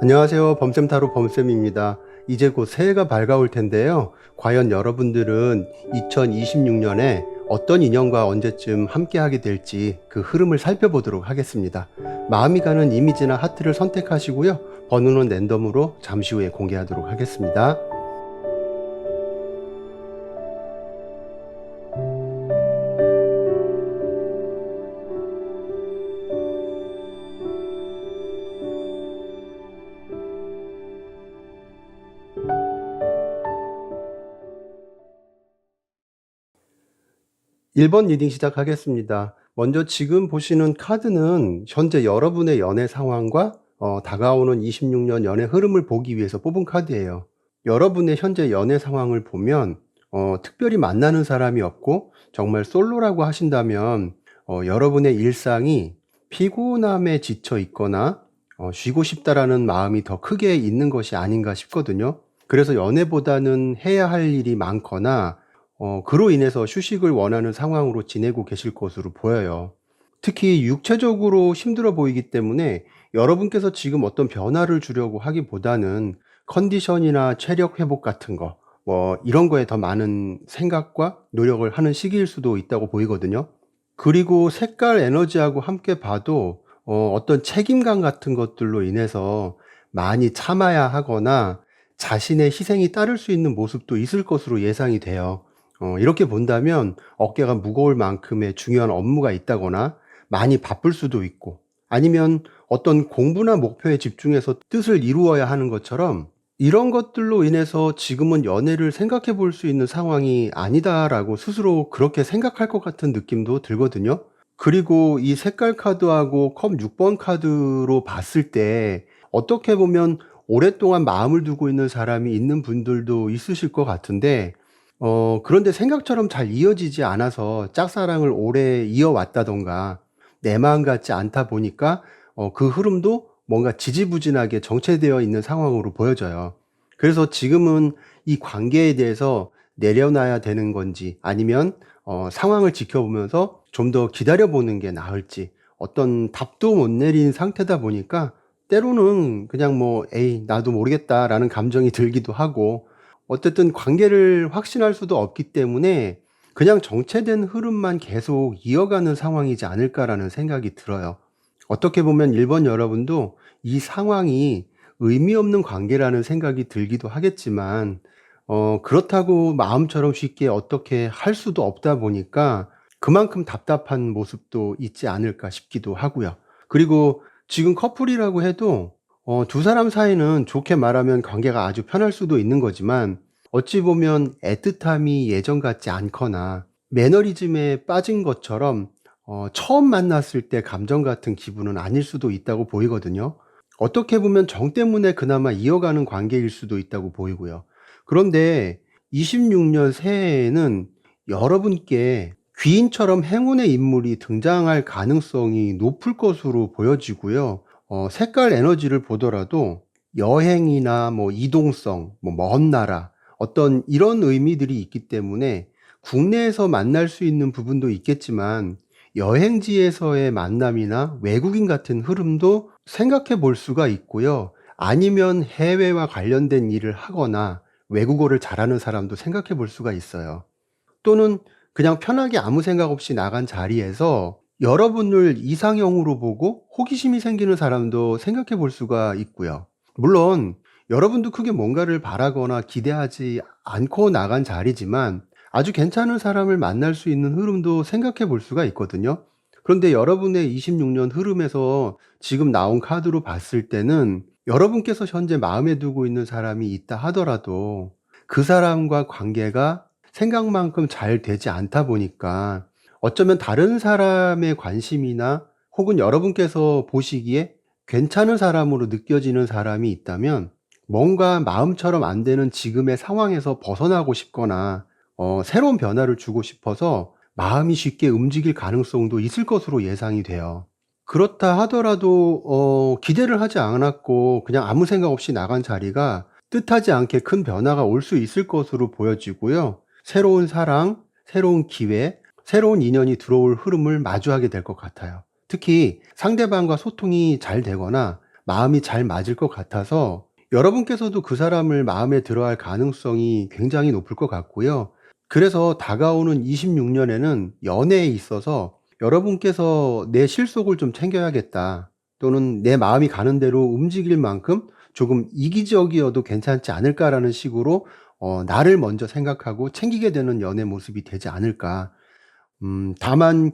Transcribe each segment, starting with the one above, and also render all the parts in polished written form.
안녕하세요. 범쌤타로 범쌤입니다. 이제 곧 새해가 밝아올 텐데요. 과연 여러분들은 2026년에 어떤 인연과 언제쯤 함께하게 될지 그 흐름을 살펴보도록 하겠습니다. 마음이 가는 이미지나 하트를 선택하시고요. 번호는 랜덤으로 잠시 후에 공개하도록 하겠습니다. 1번 리딩 시작하겠습니다. 먼저 지금 보시는 카드는 현재 여러분의 연애 상황과 다가오는 26년 연애 흐름을 보기 위해서 뽑은 카드예요. 여러분의 현재 연애 상황을 보면 특별히 만나는 사람이 없고 정말 솔로라고 하신다면 여러분의 일상이 피곤함에 지쳐 있거나 쉬고 싶다라는 마음이 더 크게 있는 것이 아닌가 싶거든요. 그래서 연애보다는 해야 할 일이 많거나 그로 인해서 휴식을 원하는 상황으로 지내고 계실 것으로 보여요. 특히 육체적으로 힘들어 보이기 때문에 여러분께서 지금 어떤 변화를 주려고 하기보다는 컨디션이나 체력 회복 같은 거, 이런 거에 더 많은 생각과 노력을 하는 시기일 수도 있다고 보이거든요. 그리고 색깔 에너지하고 함께 봐도 어떤 책임감 같은 것들로 인해서 많이 참아야 하거나 자신의 희생이 따를 수 있는 모습도 있을 것으로 예상이 돼요. 이렇게 본다면 어깨가 무거울 만큼의 중요한 업무가 있다거나 많이 바쁠 수도 있고, 아니면 어떤 공부나 목표에 집중해서 뜻을 이루어야 하는 것처럼 이런 것들로 인해서 지금은 연애를 생각해 볼 수 있는 상황이 아니다라고 스스로 그렇게 생각할 것 같은 느낌도 들거든요. 그리고 이 색깔 카드하고 컵 6번 카드로 봤을 때 어떻게 보면 오랫동안 마음을 두고 있는 사람이 있는 분들도 있으실 것 같은데, 그런데 생각처럼 잘 이어지지 않아서 짝사랑을 오래 이어왔다던가 내 마음 같지 않다 보니까 그 흐름도 뭔가 지지부진하게 정체되어 있는 상황으로 보여져요. 그래서 지금은 이 관계에 대해서 내려놔야 되는 건지 아니면 상황을 지켜보면서 좀 더 기다려보는 게 나을지 어떤 답도 못 내린 상태다 보니까 때로는 그냥 에이, 나도 모르겠다라는 감정이 들기도 하고, 어쨌든 관계를 확신할 수도 없기 때문에 그냥 정체된 흐름만 계속 이어가는 상황이지 않을까라는 생각이 들어요. 어떻게 보면 1번 여러분도 이 상황이 의미 없는 관계라는 생각이 들기도 하겠지만, 그렇다고 마음처럼 쉽게 어떻게 할 수도 없다 보니까 그만큼 답답한 모습도 있지 않을까 싶기도 하고요. 그리고 지금 커플이라고 해도 두 사람 사이는 좋게 말하면 관계가 아주 편할 수도 있는 거지만, 어찌 보면 애틋함이 예전 같지 않거나 매너리즘에 빠진 것처럼 처음 만났을 때 감정 같은 기분은 아닐 수도 있다고 보이거든요. 어떻게 보면 정 때문에 그나마 이어가는 관계일 수도 있다고 보이고요. 그런데 26년 새해에는 여러분께 귀인처럼 행운의 인물이 등장할 가능성이 높을 것으로 보여지고요. 색깔 에너지를 보더라도 여행이나 이동성, 먼 나라, 어떤 이런 의미들이 있기 때문에 국내에서 만날 수 있는 부분도 있겠지만 여행지에서의 만남이나 외국인 같은 흐름도 생각해 볼 수가 있고요. 아니면 해외와 관련된 일을 하거나 외국어를 잘하는 사람도 생각해 볼 수가 있어요. 또는 그냥 편하게 아무 생각 없이 나간 자리에서 여러분을 이상형으로 보고 호기심이 생기는 사람도 생각해 볼 수가 있고요. 물론 여러분도 크게 뭔가를 바라거나 기대하지 않고 나간 자리지만 아주 괜찮은 사람을 만날 수 있는 흐름도 생각해 볼 수가 있거든요. 그런데 여러분의 26년 흐름에서 지금 나온 카드로 봤을 때는 여러분께서 현재 마음에 두고 있는 사람이 있다 하더라도 그 사람과 관계가 생각만큼 잘 되지 않다 보니까 어쩌면 다른 사람의 관심이나 혹은 여러분께서 보시기에 괜찮은 사람으로 느껴지는 사람이 있다면 뭔가 마음처럼 안 되는 지금의 상황에서 벗어나고 싶거나 새로운 변화를 주고 싶어서 마음이 쉽게 움직일 가능성도 있을 것으로 예상이 돼요. 그렇다 하더라도 기대를 하지 않았고 그냥 아무 생각 없이 나간 자리가 뜻하지 않게 큰 변화가 올 수 있을 것으로 보여지고요. 새로운 사랑, 새로운 기회, 새로운 인연이 들어올 흐름을 마주하게 될 것 같아요. 특히 상대방과 소통이 잘 되거나 마음이 잘 맞을 것 같아서 여러분께서도 그 사람을 마음에 들어할 가능성이 굉장히 높을 것 같고요. 그래서 다가오는 26년에는 연애에 있어서 여러분께서 '내 실속을 좀 챙겨야겠다.' 또는 '내 마음이 가는 대로 움직일 만큼 조금 이기적이어도 괜찮지 않을까.'라는 식으로 나를 먼저 생각하고 챙기게 되는 연애 모습이 되지 않을까. 다만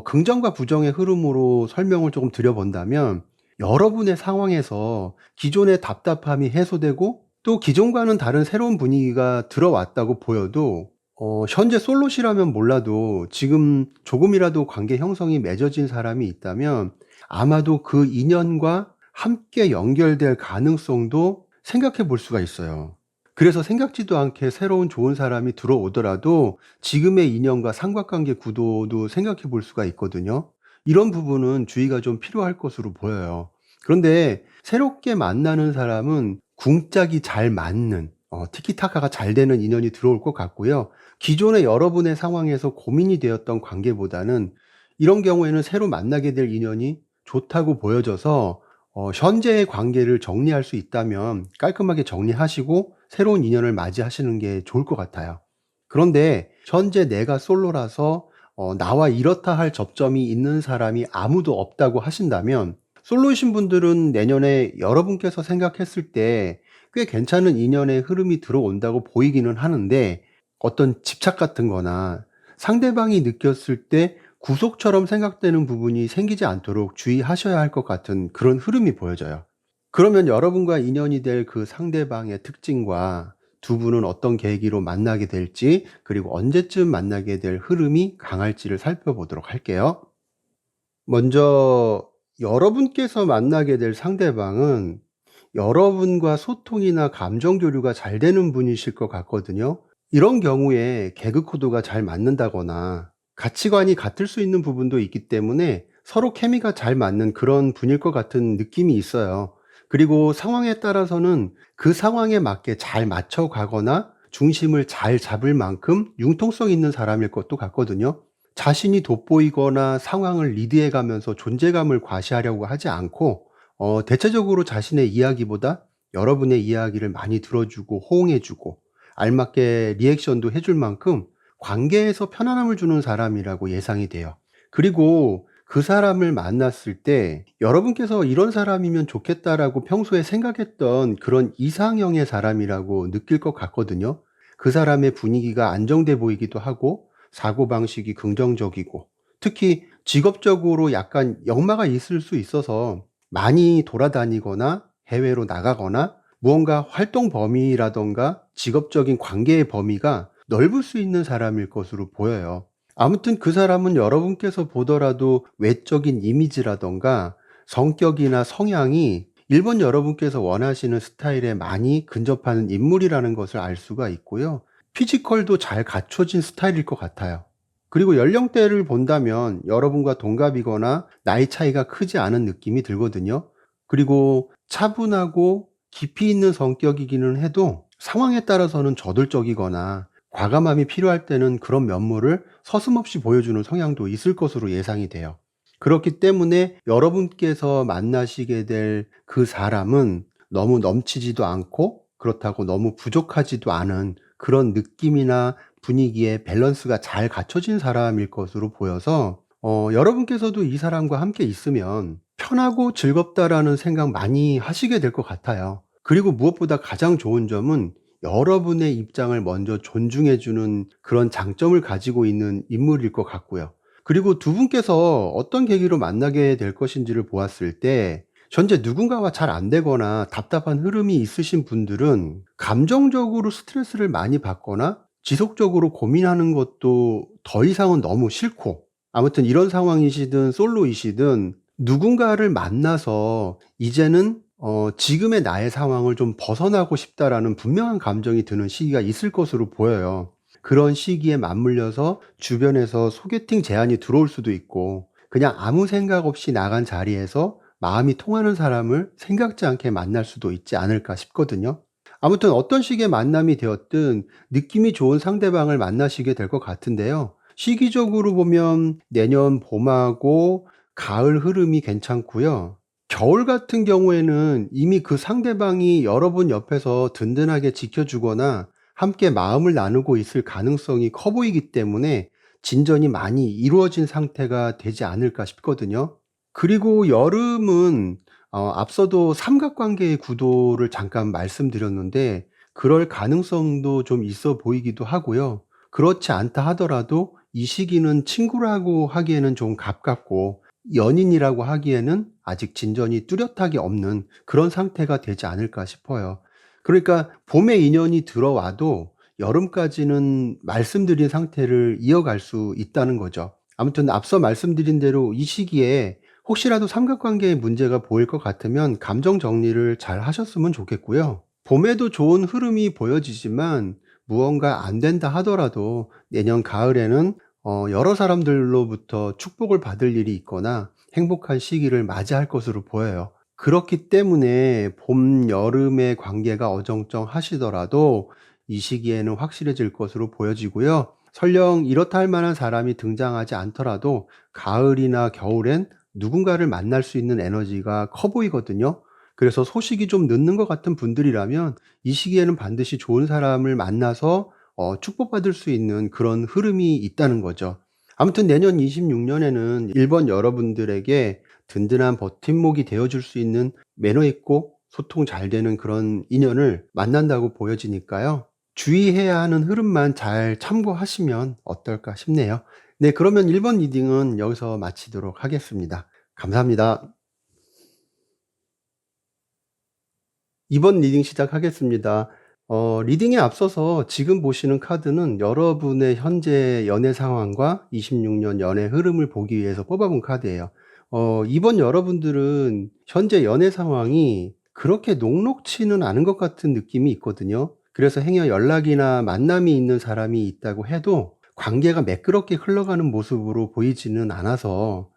긍정과 부정의 흐름으로 설명을 조금 드려 본다면 여러분의 상황에서 기존의 답답함이 해소되고 또 기존과는 다른 새로운 분위기가 들어왔다고 보여도 현재 솔로시라면 몰라도 지금 조금이라도 관계 형성이 맺어진 사람이 있다면 아마도 그 인연과 함께 연결될 가능성도 생각해 볼 수가 있어요. 그래서 생각지도 않게 새로운 좋은 사람이 들어오더라도 지금의 인연과 삼각관계 구도도 생각해 볼 수가 있거든요. 이런 부분은 주의가 좀 필요할 것으로 보여요. 그런데 새롭게 만나는 사람은 궁짝이 잘 맞는 티키타카가 잘 되는 인연이 들어올 것 같고요. 기존의 여러분의 상황에서 고민이 되었던 관계보다는 이런 경우에는 새로 만나게 될 인연이 좋다고 보여져서 현재의 관계를 정리할 수 있다면 깔끔하게 정리하시고 새로운 인연을 맞이하시는 게 좋을 것 같아요. 그런데 현재 내가 솔로라서 나와 이렇다 할 접점이 있는 사람이 아무도 없다고 하신다면 솔로이신 분들은 내년에 여러분께서 생각했을 때 꽤 괜찮은 인연의 흐름이 들어온다고 보이기는 하는데 어떤 집착 같은 거나 상대방이 느꼈을 때 구속처럼 생각되는 부분이 생기지 않도록 주의하셔야 할 것 같은 그런 흐름이 보여져요. 그러면 여러분과 인연이 될 그 상대방의 특징과 두 분은 어떤 계기로 만나게 될지 그리고 언제쯤 만나게 될 흐름이 강할지를 살펴보도록 할게요. 먼저 여러분께서 만나게 될 상대방은 여러분과 소통이나 감정 교류가 잘 되는 분이실 것 같거든요. 이런 경우에 개그 코드가 잘 맞는다거나 가치관이 같을 수 있는 부분도 있기 때문에 서로 케미가 잘 맞는 그런 분일 것 같은 느낌이 있어요. 그리고 상황에 따라서는 그 상황에 맞게 잘 맞춰 가거나 중심을 잘 잡을 만큼 융통성 있는 사람일 것도 같거든요. 자신이 돋보이거나 상황을 리드해 가면서 존재감을 과시하려고 하지 않고 대체적으로 자신의 이야기보다 여러분의 이야기를 많이 들어주고 호응해주고 알맞게 리액션도 해줄 만큼 관계에서 편안함을 주는 사람이라고 예상이 돼요. 그리고 그 사람을 만났을 때 여러분께서 '이런 사람이면 좋겠다.'라고 평소에 생각했던 그런 이상형의 사람이라고 느낄 것 같거든요. 그 사람의 분위기가 안정돼 보이기도 하고 사고방식이 긍정적이고 특히 직업적으로 약간 역마가 있을 수 있어서 많이 돌아다니거나 해외로 나가거나 무언가 활동 범위라던가 직업적인 관계의 범위가 넓을 수 있는 사람일 것으로 보여요. 아무튼 그 사람은 여러분께서 보더라도 외적인 이미지라던가 성격이나 성향이 일본 여러분께서 원하시는 스타일에 많이 근접하는 인물이라는 것을 알 수가 있고요. 피지컬도 잘 갖춰진 스타일일 것 같아요. 그리고 연령대를 본다면 여러분과 동갑이거나 나이 차이가 크지 않은 느낌이 들거든요. 그리고 차분하고 깊이 있는 성격이기는 해도 상황에 따라서는 저돌적이거나 과감함이 필요할 때는 그런 면모를 서슴없이 보여주는 성향도 있을 것으로 예상이 돼요. 그렇기 때문에 여러분께서 만나시게 될 그 사람은 너무 넘치지도 않고 그렇다고 너무 부족하지도 않은 그런 느낌이나 분위기의 밸런스가 잘 갖춰진 사람일 것으로 보여서 여러분께서도 이 사람과 함께 있으면 편하고 즐겁다라는 생각 많이 하시게 될 것 같아요. 그리고 무엇보다 가장 좋은 점은 여러분의 입장을 먼저 존중해 주는 그런 장점을 가지고 있는 인물일 것 같고요. 그리고 두 분께서 어떤 계기로 만나게 될 것인지를 보았을 때 현재 누군가와 잘 안 되거나 답답한 흐름이 있으신 분들은 감정적으로 스트레스를 많이 받거나 지속적으로 고민하는 것도 더 이상은 너무 싫고 아무튼 이런 상황이시든 솔로이시든 누군가를 만나서 이제는 지금의 나의 상황을 좀 벗어나고 싶다라는 분명한 감정이 드는 시기가 있을 것으로 보여요. 그런 시기에 맞물려서 주변에서 소개팅 제안이 들어올 수도 있고 그냥 아무 생각 없이 나간 자리에서 마음이 통하는 사람을 생각지 않게 만날 수도 있지 않을까 싶거든요. 아무튼 어떤 식의 만남이 되었든 느낌이 좋은 상대방을 만나시게 될 것 같은데요. 시기적으로 보면 내년 봄하고 가을 흐름이 괜찮고요. 겨울 같은 경우에는 이미 그 상대방이 여러분 옆에서 든든하게 지켜주거나 함께 마음을 나누고 있을 가능성이 커 보이기 때문에 진전이 많이 이루어진 상태가 되지 않을까 싶거든요. 그리고 여름은 앞서도 삼각관계의 구도를 잠깐 말씀드렸는데 그럴 가능성도 좀 있어 보이기도 하고요. 그렇지 않다 하더라도 이 시기는 친구라고 하기에는 좀 가깝고 연인이라고 하기에는 아직 진전이 뚜렷하게 없는 그런 상태가 되지 않을까 싶어요. 그러니까 봄에 인연이 들어와도 여름까지는 말씀드린 상태를 이어갈 수 있다는 거죠. 아무튼 앞서 말씀드린 대로 이 시기에 혹시라도 삼각관계에 문제가 보일 것 같으면 감정 정리를 잘 하셨으면 좋겠고요. 봄에도 좋은 흐름이 보여지지만 무언가 안 된다 하더라도 내년 가을에는 여러 사람들로부터 축복을 받을 일이 있거나 행복한 시기를 맞이할 것으로 보여요. 그렇기 때문에 봄, 여름의 관계가 어정쩡하시더라도 이 시기에는 확실해질 것으로 보여지고요. 설령 이렇다 할 만한 사람이 등장하지 않더라도 가을이나 겨울엔 누군가를 만날 수 있는 에너지가 커 보이거든요. 그래서 소식이 좀 늦는 것 같은 분들이라면 이 시기에는 반드시 좋은 사람을 만나서 축복받을 수 있는 그런 흐름이 있다는 거죠. 아무튼 내년 26년에는 일본 여러분들에게 든든한 버팀목이 되어줄 수 있는 매너 있고 소통 잘 되는 그런 인연을 만난다고 보여지니까요. 주의해야 하는 흐름만 잘 참고하시면 어떨까 싶네요. 네, 그러면 1번 리딩은 여기서 마치도록 하겠습니다. 감사합니다. 2번 리딩 시작하겠습니다. 리딩에 앞서서 지금 보시는 카드는 여러분의 현재 연애 상황과 26년 연애 흐름을 보기 위해서 뽑아본 카드예요. 이번 여러분들은 현재 연애 상황이 그렇게 녹록치는 않은 것 같은 느낌이 있거든요. 그래서 행여 연락이나 만남이 있는 사람이 있다고 해도 관계가 매끄럽게 흘러가는 모습으로 보이지는 않아서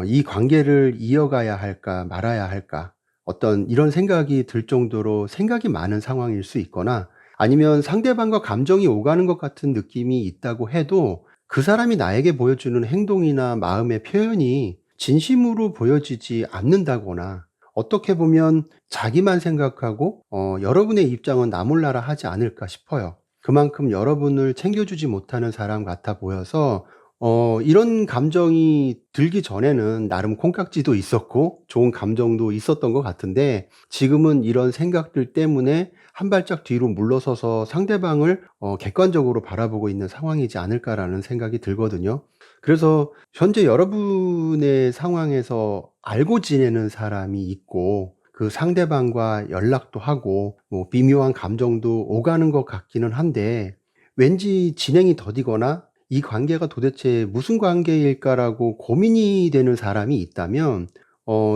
이 관계를 이어가야 할까 말아야 할까 어떤 이런 생각이 들 정도로 생각이 많은 상황일 수 있거나 아니면 상대방과 감정이 오가는 것 같은 느낌이 있다고 해도 그 사람이 나에게 보여주는 행동이나 마음의 표현이 진심으로 보여지지 않는다거나 어떻게 보면 자기만 생각하고 여러분의 입장은 나 몰라라 하지 않을까 싶어요. 그만큼 여러분을 챙겨주지 못하는 사람 같아 보여서 이런 감정이 들기 전에는 나름 콩깍지도 있었고 좋은 감정도 있었던 것 같은데 지금은 이런 생각들 때문에 한 발짝 뒤로 물러서서 상대방을 객관적으로 바라보고 있는 상황이지 않을까라는 생각이 들거든요. 그래서 현재 여러분의 상황에서 알고 지내는 사람이 있고 그 상대방과 연락도 하고 뭐 비묘한 감정도 오가는 것 같기는 한데 왠지 진행이 더디거나 '이 관계가 도대체 무슨 관계일까?'라고 고민이 되는 사람이 있다면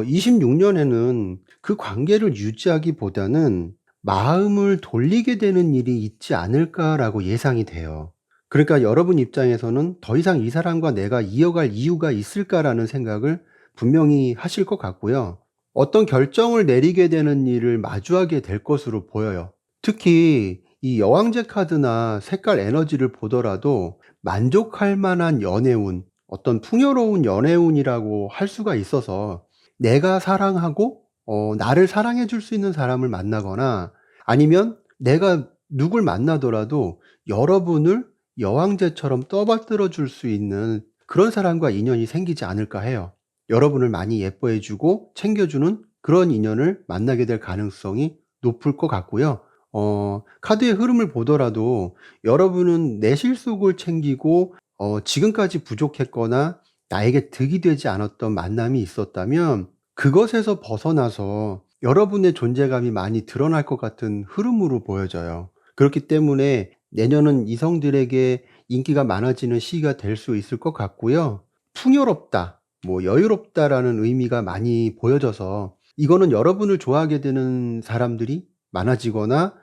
26 년에는 그 관계를 유지하기보다는 '마음을 돌리게 되는 일이 있지 않을까?'라고 예상이 돼요. 그러니까 여러분 입장에서는 '더 이상 이 사람과 내가 이어갈 이유가 있을까?'라는 생각을 분명히 하실 것 같고요. 어떤 결정을 내리게 되는 일을 마주하게 될 것으로 보여요. 특히 이 여왕제 카드나 색깔 에너지를 보더라도 만족할 만한 연애운, 어떤 풍요로운 연애운이라고 할 수가 있어서 내가 사랑하고 나를 사랑해 줄 수 있는 사람을 만나거나 아니면 내가 누굴 만나더라도 여러분을 여왕제처럼 떠받들어 줄 수 있는 그런 사람과 인연이 생기지 않을까 해요. 여러분을 많이 예뻐해 주고 챙겨 주는 그런 인연을 만나게 될 가능성이 높을 것 같고요. 카드의 흐름을 보더라도 여러분은 내 실속을 챙기고 지금까지 부족했거나 나에게 득이 되지 않았던 만남이 있었다면 그것에서 벗어나서 여러분의 존재감이 많이 드러날 것 같은 흐름으로 보여져요. 그렇기 때문에 내년은 이성들에게 인기가 많아지는 시기가 될 수 있을 것 같고요. 풍요롭다, 뭐 여유롭다라는 의미가 많이 보여져서 이거는 여러분을 좋아하게 되는 사람들이 많아지거나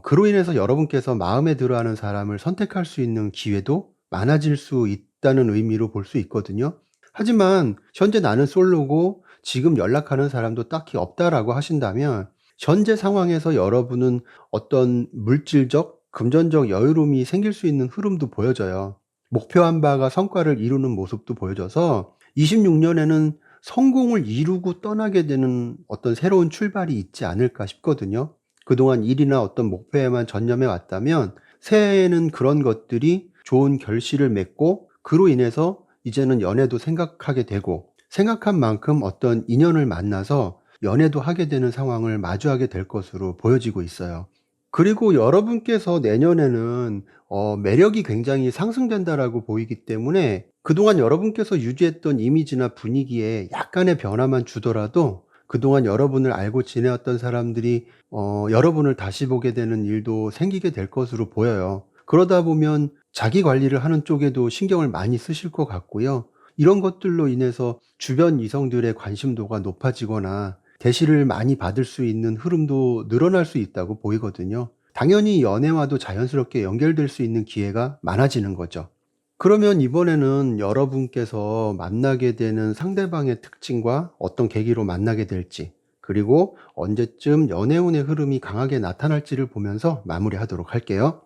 그로 인해서 여러분께서 마음에 들어하는 사람을 선택할 수 있는 기회도 많아질 수 있다는 의미로 볼 수 있거든요. 하지만 현재 나는 솔로고 지금 연락하는 사람도 딱히 없다라고 하신다면 현재 상황에서 여러분은 어떤 물질적, 금전적 여유로움이 생길 수 있는 흐름도 보여져요. 목표한 바가 성과를 이루는 모습도 보여져서 26 년에는 성공을 이루고 떠나게 되는 어떤 새로운 출발이 있지 않을까 싶거든요. 그동안 일이나 어떤 목표에만 전념해 왔다면 새해에는 그런 것들이 좋은 결실을 맺고 그로 인해서 이제는 연애도 생각하게 되고 생각한 만큼 어떤 인연을 만나서 연애도 하게 되는 상황을 마주하게 될 것으로 보여지고 있어요. 그리고 여러분께서 내년에는 매력이 굉장히 상승된다라고 보이기 때문에 그동안 여러분께서 유지했던 이미지나 분위기에 약간의 변화만 주더라도 그동안 여러분을 알고 지내왔던 사람들이 여러분을 다시 보게 되는 일도 생기게 될 것으로 보여요. 그러다 보면 자기 관리를 하는 쪽에도 신경을 많이 쓰실 것 같고요. 이런 것들로 인해서 주변 이성들의 관심도가 높아지거나 대시를 많이 받을 수 있는 흐름도 늘어날 수 있다고 보이거든요. 당연히 연애와도 자연스럽게 연결될 수 있는 기회가 많아지는 거죠. 그러면 이번에는 여러분께서 만나게 되는 상대방의 특징과 어떤 계기로 만나게 될지, 그리고 언제쯤 연애운의 흐름이 강하게 나타날지를 보면서 마무리하도록 할게요.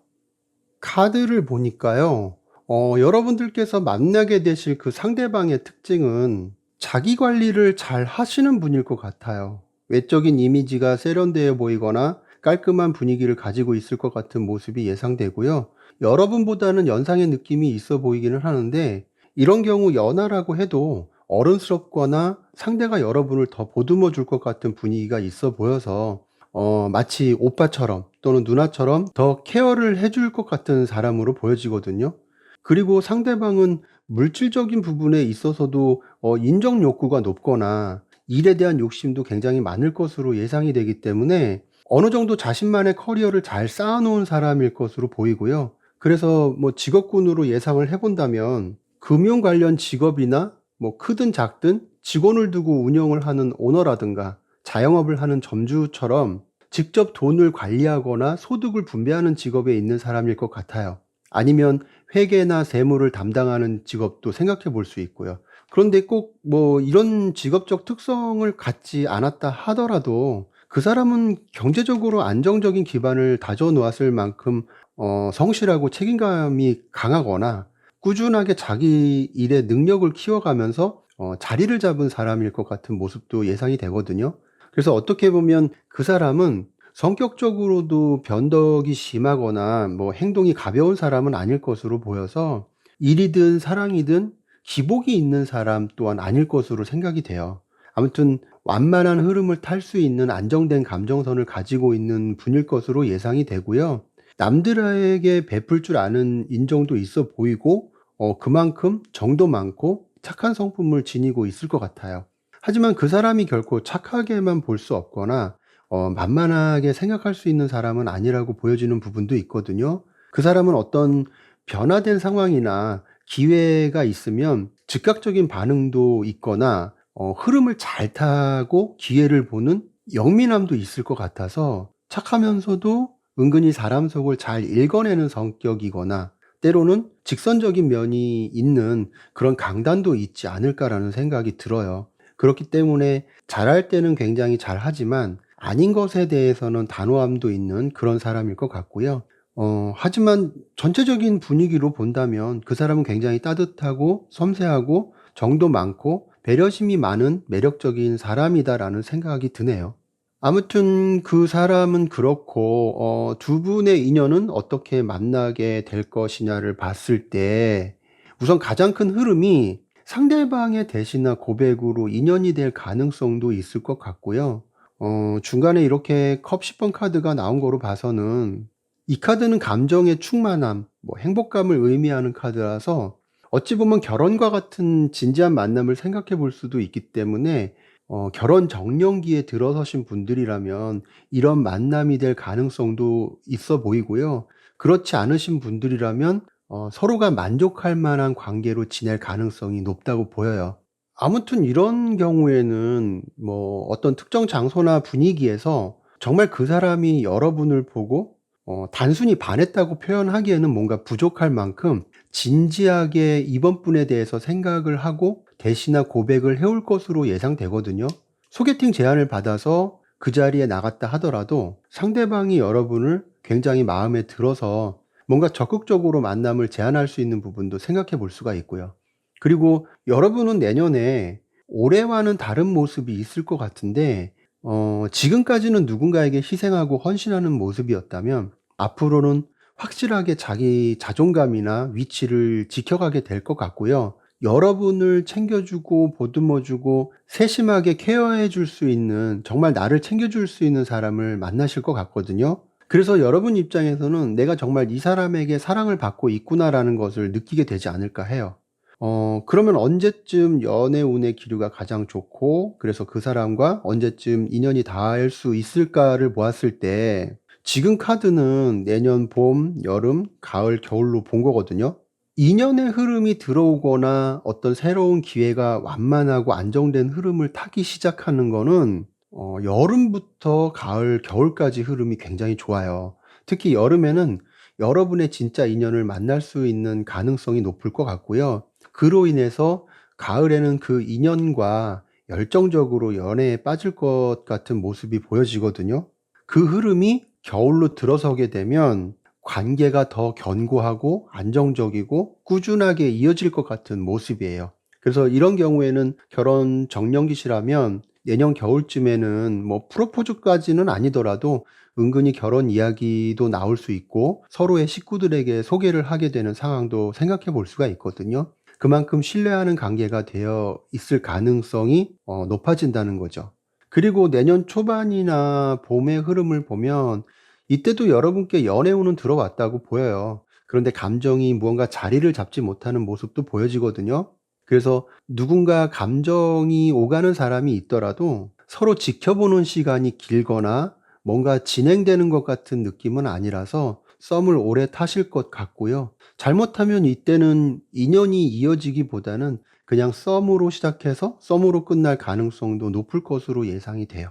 카드를 보니까요. 여러분들께서 만나게 되실 그 상대방의 특징은 자기 관리를 잘 하시는 분일 것 같아요. 외적인 이미지가 세련되어 보이거나 깔끔한 분위기를 가지고 있을 것 같은 모습이 예상되고요. 여러분보다는 연상의 느낌이 있어 보이기는 하는데 이런 경우 연하라고 해도 어른스럽거나 상대가 여러분을 더 보듬어 줄 것 같은 분위기가 있어 보여서 마치 오빠처럼 또는 누나처럼 더 케어를 해줄 것 같은 사람으로 보여지거든요. 그리고 상대방은 물질적인 부분에 있어서도 인정 욕구가 높거나 일에 대한 욕심도 굉장히 많을 것으로 예상이 되기 때문에 어느 정도 자신만의 커리어를 잘 쌓아놓은 사람일 것으로 보이고요. 그래서 뭐 직업군으로 예상을 해본다면 금융 관련 직업이나 뭐 크든 작든 직원을 두고 운영을 하는 오너라든가 자영업을 하는 점주처럼 직접 돈을 관리하거나 소득을 분배하는 직업에 있는 사람일 것 같아요. 아니면 회계나 세무를 담당하는 직업도 생각해 볼 수 있고요. 그런데 꼭 뭐 이런 직업적 특성을 갖지 않았다 하더라도 그 사람은 경제적으로 안정적인 기반을 다져 놓았을 만큼 성실하고 책임감이 강하거나 꾸준하게 자기 일의 능력을 키워가면서 자리를 잡은 사람일 것 같은 모습도 예상이 되거든요. 그래서 어떻게 보면 그 사람은 성격적으로도 변덕이 심하거나 뭐 행동이 가벼운 사람은 아닐 것으로 보여서 일이든 사랑이든 기복이 있는 사람 또한 아닐 것으로 생각이 돼요. 아무튼 완만한 흐름을 탈 수 있는 안정된 감정선을 가지고 있는 분일 것으로 예상이 되고요. 남들에게 베풀 줄 아는 인정도 있어 보이고 그만큼 정도 많고 착한 성품을 지니고 있을 것 같아요. 하지만 그 사람이 결코 착하게만 볼 수 없거나 만만하게 생각할 수 있는 사람은 아니라고 보여지는 부분도 있거든요. 그 사람은 어떤 변화된 상황이나 기회가 있으면 즉각적인 반응도 있거나 흐름을 잘 타고 기회를 보는 영민함도 있을 것 같아서 착하면서도 은근히 사람 속을 잘 읽어내는 성격이거나 때로는 직선적인 면이 있는 그런 강단도 있지 않을까라는 생각이 들어요. 그렇기 때문에 잘할 때는 굉장히 잘하지만 아닌 것에 대해서는 단호함도 있는 그런 사람일 것 같고요. 하지만 전체적인 분위기로 본다면 그 사람은 굉장히 따뜻하고 섬세하고 정도 많고 배려심이 많은 매력적인 사람이다라는 생각이 드네요. 아무튼 그 사람은 그렇고 두 분의 인연은 어떻게 만나게 될 것이냐를 봤을 때 우선 가장 큰 흐름이 상대방의 대시나 고백으로 인연이 될 가능성도 있을 것 같고요. 중간에 이렇게 컵 10번 카드가 나온 거로 봐서는 이 카드는 감정의 충만함, 뭐 행복감을 의미하는 카드라서 어찌 보면 결혼과 같은 진지한 만남을 생각해 볼 수도 있기 때문에 결혼 정년기에 들어서신 분들이라면 이런 만남이 될 가능성도 있어 보이고요. 그렇지 않으신 분들이라면 서로가 만족할 만한 관계로 지낼 가능성이 높다고 보여요. 아무튼 이런 경우에는 뭐 어떤 특정 장소나 분위기에서 정말 그 사람이 여러분을 보고 단순히 반했다고 표현하기에는 뭔가 부족할 만큼 진지하게 이번 분에 대해서 생각을 하고 대시나 고백을 해올 것으로 예상되거든요. 소개팅 제안을 받아서 그 자리에 나갔다 하더라도 상대방이 여러분을 굉장히 마음에 들어서 뭔가 적극적으로 만남을 제안할 수 있는 부분도 생각해 볼 수가 있고요. 그리고 여러분은 내년에 올해와는 다른 모습이 있을 것 같은데 지금까지는 누군가에게 희생하고 헌신하는 모습이었다면 앞으로는 확실하게 자기 자존감이나 위치를 지켜가게 될 것 같고요. 여러분을 챙겨주고 보듬어주고 세심하게 케어해 줄 수 있는, 정말 나를 챙겨줄 수 있는 사람을 만나실 것 같거든요. 그래서 여러분 입장에서는 '내가 정말 이 사람에게 사랑을 받고 있구나.'라는 것을 느끼게 되지 않을까 해요. 그러면 언제쯤 연애 운의 기류가 가장 좋고, 그래서 그 사람과 언제쯤 인연이 닿을 수 있을까를 보았을 때 지금 카드는 내년 봄, 여름, 가을, 겨울로 본 거거든요. 인연의 흐름이 들어오거나 어떤 새로운 기회가 완만하고 안정된 흐름을 타기 시작하는 거는 여름부터 가을, 겨울까지 흐름이 굉장히 좋아요. 특히 여름에는 여러분의 진짜 인연을 만날 수 있는 가능성이 높을 것 같고요. 그로 인해서 가을에는 그 인연과 열정적으로 연애에 빠질 것 같은 모습이 보여지거든요. 그 흐름이 겨울로 들어서게 되면 관계가 더 견고하고 안정적이고 꾸준하게 이어질 것 같은 모습이에요. 그래서 이런 경우에는 결혼 정년기시라면 내년 겨울쯤에는 뭐 프로포즈까지는 아니더라도 은근히 결혼 이야기도 나올 수 있고 서로의 식구들에게 소개를 하게 되는 상황도 생각해 볼 수가 있거든요. 그만큼 신뢰하는 관계가 되어 있을 가능성이 높아진다는 거죠. 그리고 내년 초반이나 봄의 흐름을 보면 이때도 여러분께 연애운은 들어왔다고 보여요. 그런데 감정이 무언가 자리를 잡지 못하는 모습도 보여지거든요. 그래서 누군가 감정이 오가는 사람이 있더라도 서로 지켜보는 시간이 길거나 뭔가 진행되는 것 같은 느낌은 아니라서 썸을 오래 타실 것 같고요. 잘못하면 이때는 인연이 이어지기보다는 그냥 썸으로 시작해서 썸으로 끝날 가능성도 높을 것으로 예상이 돼요.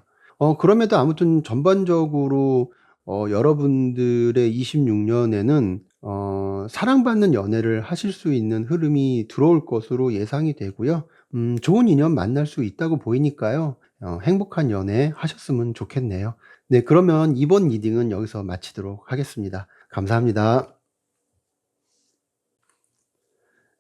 그럼에도 아무튼 전반적으로 여러분들의 26년에는 사랑받는 연애를 하실 수 있는 흐름이 들어올 것으로 예상이 되고요. 좋은 인연 만날 수 있다고 보이니까요. 행복한 연애 하셨으면 좋겠네요. 네, 그러면 이번 리딩은 여기서 마치도록 하겠습니다. 감사합니다.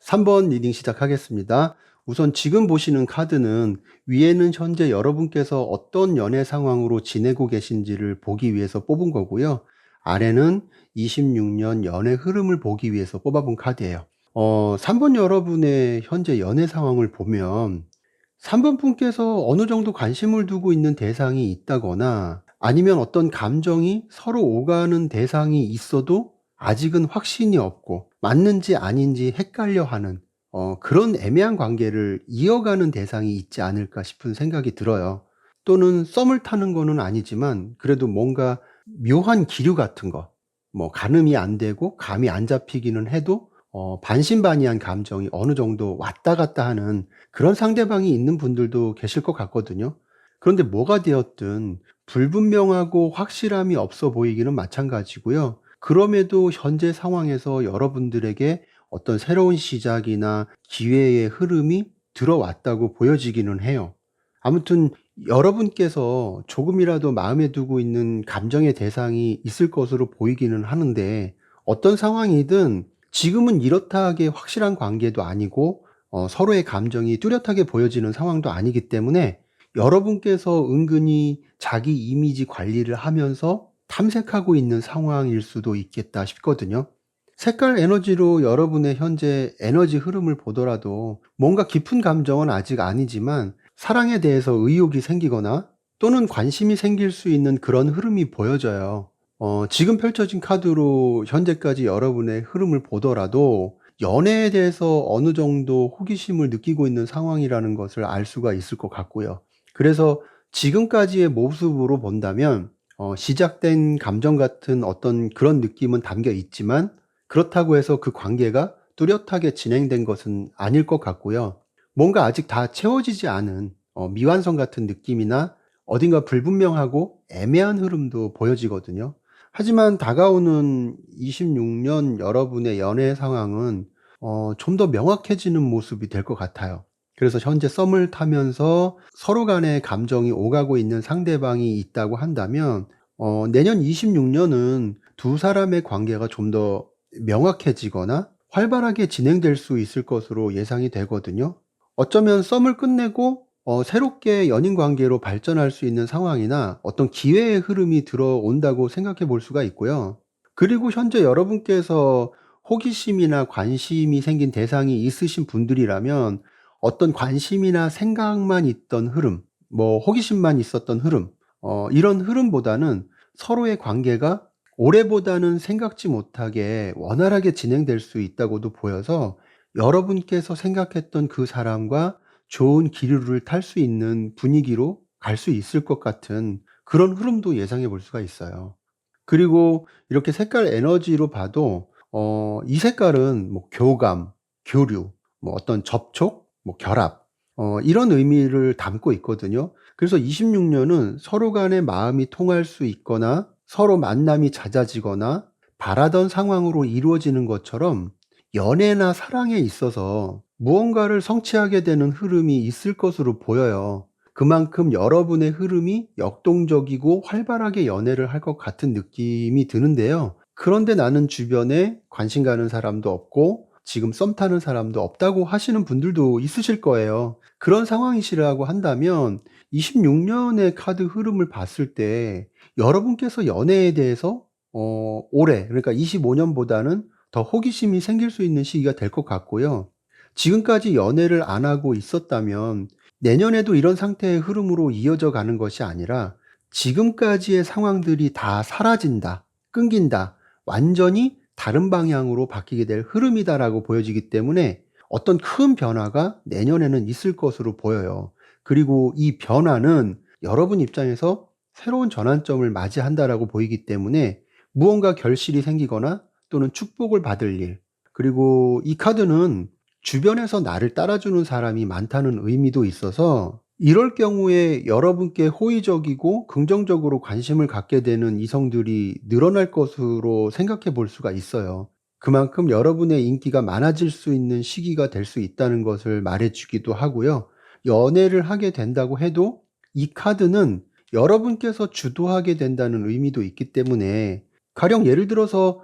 3번 리딩 시작하겠습니다. 우선 지금 보시는 카드는 위에는 현재 여러분께서 어떤 연애 상황으로 지내고 계신지를 보기 위해서 뽑은 거고요. 아래는 26년 연애 흐름을 보기 위해서 뽑아본 카드예요. 3번 여러분의 현재 연애 상황을 보면 3번 분께서 어느 정도 관심을 두고 있는 대상이 있다거나 아니면 어떤 감정이 서로 오가는 대상이 있어도 아직은 확신이 없고 맞는지 아닌지 헷갈려 하는 그런 애매한 관계를 이어가는 대상이 있지 않을까 싶은 생각이 들어요. 또는 썸을 타는 거는 아니지만 그래도 뭔가 묘한 기류 같은 거, 뭐 가늠이 안 되고 감이 안 잡히기는 해도 반신반의한 감정이 어느 정도 왔다 갔다 하는 그런 상대방이 있는 분들도 계실 것 같거든요. 그런데 뭐가 되었든 불분명하고 확실함이 없어 보이기는 마찬가지고요. 그럼에도 현재 상황에서 여러분들에게 어떤 새로운 시작이나 기회의 흐름이 들어왔다고 보여지기는 해요. 아무튼 여러분께서 조금이라도 마음에 두고 있는 감정의 대상이 있을 것으로 보이기는 하는데 어떤 상황이든 지금은 이렇다 하게 확실한 관계도 아니고 서로의 감정이 뚜렷하게 보여지는 상황도 아니기 때문에 여러분께서 은근히 자기 이미지 관리를 하면서 탐색하고 있는 상황일 수도 있겠다 싶거든요. 색깔 에너지로 여러분의 현재 에너지 흐름을 보더라도 뭔가 깊은 감정은 아직 아니지만 사랑에 대해서 의욕이 생기거나 또는 관심이 생길 수 있는 그런 흐름이 보여져요. 지금 펼쳐진 카드로 현재까지 여러분의 흐름을 보더라도 연애에 대해서 어느 정도 호기심을 느끼고 있는 상황이라는 것을 알 수가 있을 것 같고요. 그래서 지금까지의 모습으로 본다면 시작된 감정 같은 어떤 그런 느낌은 담겨 있지만 그렇다고 해서 그 관계가 뚜렷하게 진행된 것은 아닐 것 같고요. 뭔가 아직 다 채워지지 않은 미완성 같은 느낌이나 어딘가 불분명하고 애매한 흐름도 보여지거든요. 하지만 다가오는 26년 여러분의 연애 상황은 좀 더 명확해지는 모습이 될 것 같아요. 그래서 현재 썸을 타면서 서로 간의 감정이 오가고 있는 상대방이 있다고 한다면 내년 26년은 두 사람의 관계가 좀 더 명확해지거나 활발하게 진행될 수 있을 것으로 예상이 되거든요. 어쩌면 썸을 끝내고 새롭게 연인 관계로 발전할 수 있는 상황이나 어떤 기회의 흐름이 들어온다고 생각해 볼 수가 있고요. 그리고 현재 여러분께서 호기심이나 관심이 생긴 대상이 있으신 분들이라면 어떤 관심이나 생각만 있던 흐름, 뭐 호기심만 있었던 흐름, 이런 흐름보다는 서로의 관계가 올해보다는 생각지 못하게 원활하게 진행될 수 있다고도 보여서 여러분께서 생각했던 그 사람과 좋은 기류를 탈 수 있는 분위기로 갈 수 있을 것 같은 그런 흐름도 예상해 볼 수가 있어요. 그리고 이렇게 색깔 에너지로 봐도 이 색깔은 뭐 교감, 교류, 뭐 어떤 접촉, 뭐 결합, 이런 의미를 담고 있거든요. 그래서 26 년은 서로 간의 마음이 통할 수 있거나 서로 만남이 잦아지거나 바라던 상황으로 이루어지는 것처럼 연애나 사랑에 있어서 무언가를 성취하게 되는 흐름이 있을 것으로 보여요. 그만큼 여러분의 흐름이 역동적이고 활발하게 연애를 할 것 같은 느낌이 드는데요. 그런데 나는 주변에 관심 가는 사람도 없고 지금 썸 타는 사람도 없다고 하시는 분들도 있으실 거예요. 그런 상황이시라고 한다면 26 년의 카드 흐름을 봤을 때 여러분께서 연애에 대해서 올해, 그러니까 25 년보다는 더 호기심이 생길 수 있는 시기가 될 것 같고요. 지금까지 연애를 안 하고 있었다면 내년에도 이런 상태의 흐름으로 이어져 가는 것이 아니라 지금까지의 상황들이 다 사라진다, 끊긴다, 완전히 다른 방향으로 바뀌게 될 흐름이다라고 보여지기 때문에 어떤 큰 변화가 내년에는 있을 것으로 보여요. 그리고 이 변화는 여러분 입장에서 새로운 전환점을 맞이한다라고 보이기 때문에 무언가 결실이 생기거나 또는 축복을 받을 일, 그리고 이 카드는 주변에서 나를 따라주는 사람이 많다는 의미도 있어서 이럴 경우에 여러분께 호의적이고 긍정적으로 관심을 갖게 되는 이성들이 늘어날 것으로 생각해 볼 수가 있어요. 그만큼 여러분의 인기가 많아질 수 있는 시기가 될 수 있다는 것을 말해주기도 하고요. 연애를 하게 된다고 해도 이 카드는 여러분께서 주도하게 된다는 의미도 있기 때문에 가령 예를 들어서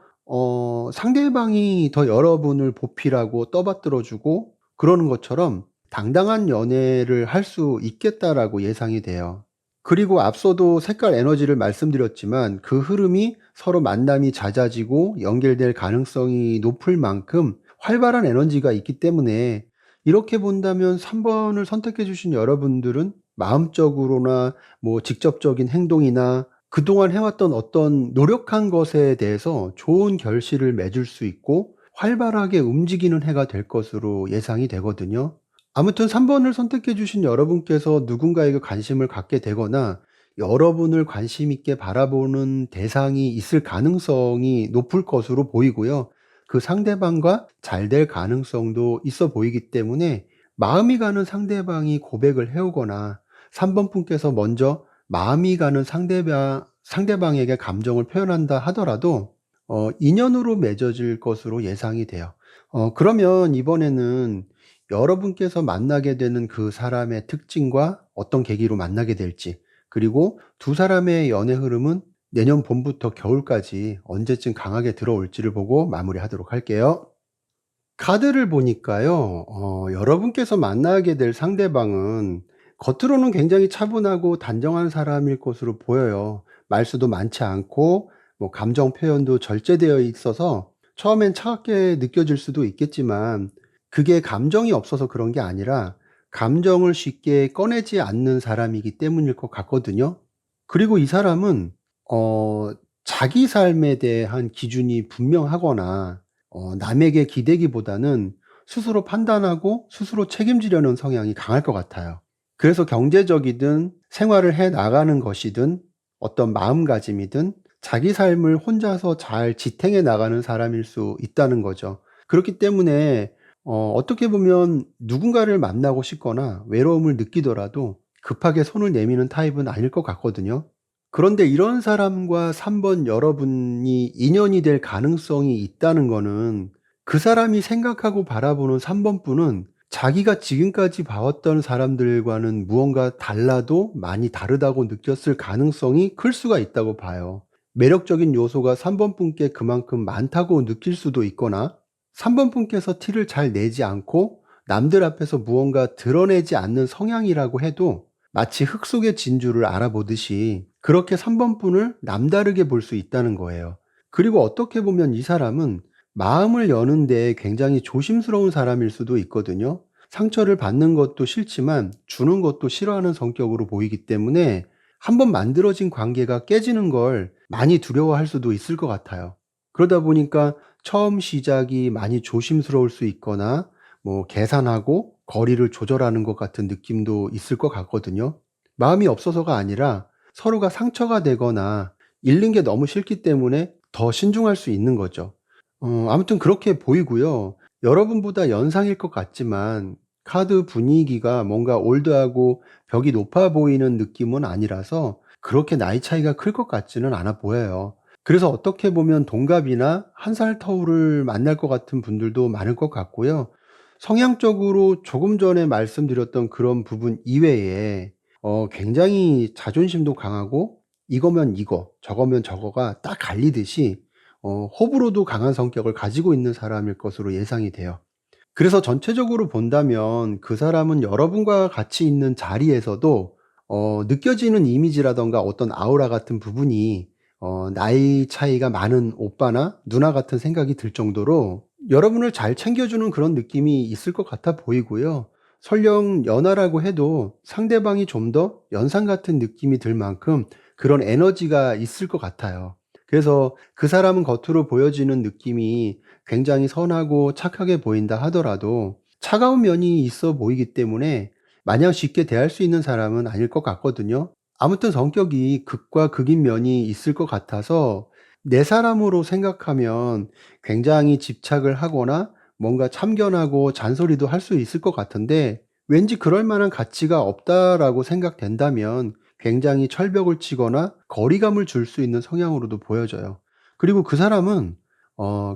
상대방이 더 여러분을 보필하고 떠받들어 주고 그러는 것처럼 당당한 연애를 할 수 있겠다라고 예상이 돼요. 그리고 앞서도 색깔 에너지를 말씀드렸지만 그 흐름이 서로 만남이 잦아지고 연결될 가능성이 높을 만큼 활발한 에너지가 있기 때문에 이렇게 본다면 3번을 선택해 주신 여러분들은 마음적으로나 뭐 직접적인 행동이나 그동안 해왔던 어떤 노력한 것에 대해서 좋은 결실을 맺을 수 있고 활발하게 움직이는 해가 될 것으로 예상이 되거든요. 아무튼 3번을 선택해 주신 여러분께서 누군가에게 관심을 갖게 되거나 여러분을 관심 있게 바라보는 대상이 있을 가능성이 높을 것으로 보이고요. 그 상대방과 잘 될 가능성도 있어 보이기 때문에 마음이 가는 상대방이 고백을 해오거나 3번 분께서 먼저 마음이 가는 상대방에게 감정을 표현한다 하더라도 인연으로 맺어질 것으로 예상이 돼요. 그러면 이번에는 여러분께서 만나게 되는 그 사람의 특징과 어떤 계기로 만나게 될지, 그리고 두 사람의 연애 흐름은 내년 봄부터 겨울까지 언제쯤 강하게 들어올지를 보고 마무리하도록 할게요. 카드를 보니까요, 여러분께서 만나게 될 상대방은 겉으로는 굉장히 차분하고 단정한 사람일 것으로 보여요. 말수도 많지 않고, 뭐, 감정 표현도 절제되어 있어서 처음엔 차갑게 느껴질 수도 있겠지만, 그게 감정이 없어서 그런 게 아니라, 감정을 쉽게 꺼내지 않는 사람이기 때문일 것 같거든요. 그리고 이 사람은, 자기 삶에 대한 기준이 분명하거나, 남에게 기대기보다는 스스로 판단하고 스스로 책임지려는 성향이 강할 것 같아요. 그래서 경제적이든 생활을 해 나가는 것이든 어떤 마음가짐이든 자기 삶을 혼자서 잘 지탱해 나가는 사람일 수 있다는 거죠. 그렇기 때문에 어떻게 보면 누군가를 만나고 싶거나 외로움을 느끼더라도 급하게 손을 내미는 타입은 아닐 것 같거든요. 그런데 이런 사람과 3번 여러분이 인연이 될 가능성이 있다는 거는 그 사람이 생각하고 바라보는 3번 분은 자기가 지금까지 봐왔던 사람들과는 무언가 달라도 많이 다르다고 느꼈을 가능성이 클 수가 있다고 봐요. 매력적인 요소가 3번 분께 그만큼 많다고 느낄 수도 있거나 3번 분께서 티를 잘 내지 않고 남들 앞에서 무언가 드러내지 않는 성향이라고 해도 마치 흙 속의 진주를 알아보듯이 그렇게 3번 분을 남다르게 볼 수 있다는 거예요. 그리고 어떻게 보면 이 사람은 마음을 여는데 굉장히 조심스러운 사람일 수도 있거든요. 상처를 받는 것도 싫지만 주는 것도 싫어하는 성격으로 보이기 때문에 한번 만들어진 관계가 깨지는 걸 많이 두려워할 수도 있을 것 같아요. 그러다 보니까 처음 시작이 많이 조심스러울 수 있거나 계산하고 거리를 조절하는 것 같은 느낌도 있을 것 같거든요. 마음이 없어서가 아니라 서로가 상처가 되거나 잃는 게 너무 싫기 때문에 더 신중할 수 있는 거죠. 아무튼 그렇게 보이고요. 여러분보다 연상일 것 같지만 카드 분위기가 뭔가 올드하고 벽이 높아 보이는 느낌은 아니라서 그렇게 나이 차이가 클 것 같지는 않아 보여요. 그래서 어떻게 보면 동갑이나 한 살 터울을 만날 것 같은 분들도 많을 것 같고요. 성향적으로 조금 전에 말씀드렸던 그런 부분 이외에 굉장히 자존심도 강하고 이거면 이거, 저거면 저거가 딱 갈리듯이 호불호도 강한 성격을 가지고 있는 사람일 것으로 예상이 돼요. 그래서 전체적으로 본다면 그 사람은 여러분과 같이 있는 자리에서도 느껴지는 이미지라든가 어떤 아우라 같은 부분이 나이 차이가 많은 오빠나 누나 같은 생각이 들 정도로 여러분을 잘 챙겨주는 그런 느낌이 있을 것 같아 보이고요. 설령 연하라고 해도 상대방이 좀 더 연상 같은 느낌이 들 만큼 그런 에너지가 있을 것 같아요. 그래서 그 사람은 겉으로 보여지는 느낌이 굉장히 선하고 착하게 보인다 하더라도 차가운 면이 있어 보이기 때문에 마냥 쉽게 대할 수 있는 사람은 아닐 것 같거든요. 아무튼 성격이 극과 극인 면이 있을 것 같아서 내 사람으로 생각하면 굉장히 집착을 하거나 뭔가 참견하고 잔소리도 할 수 있을 것 같은데 왠지 그럴 만한 가치가 없다라고 생각된다면 굉장히 철벽을 치거나 거리감을 줄 수 있는 성향으로도 보여져요. 그리고 그 사람은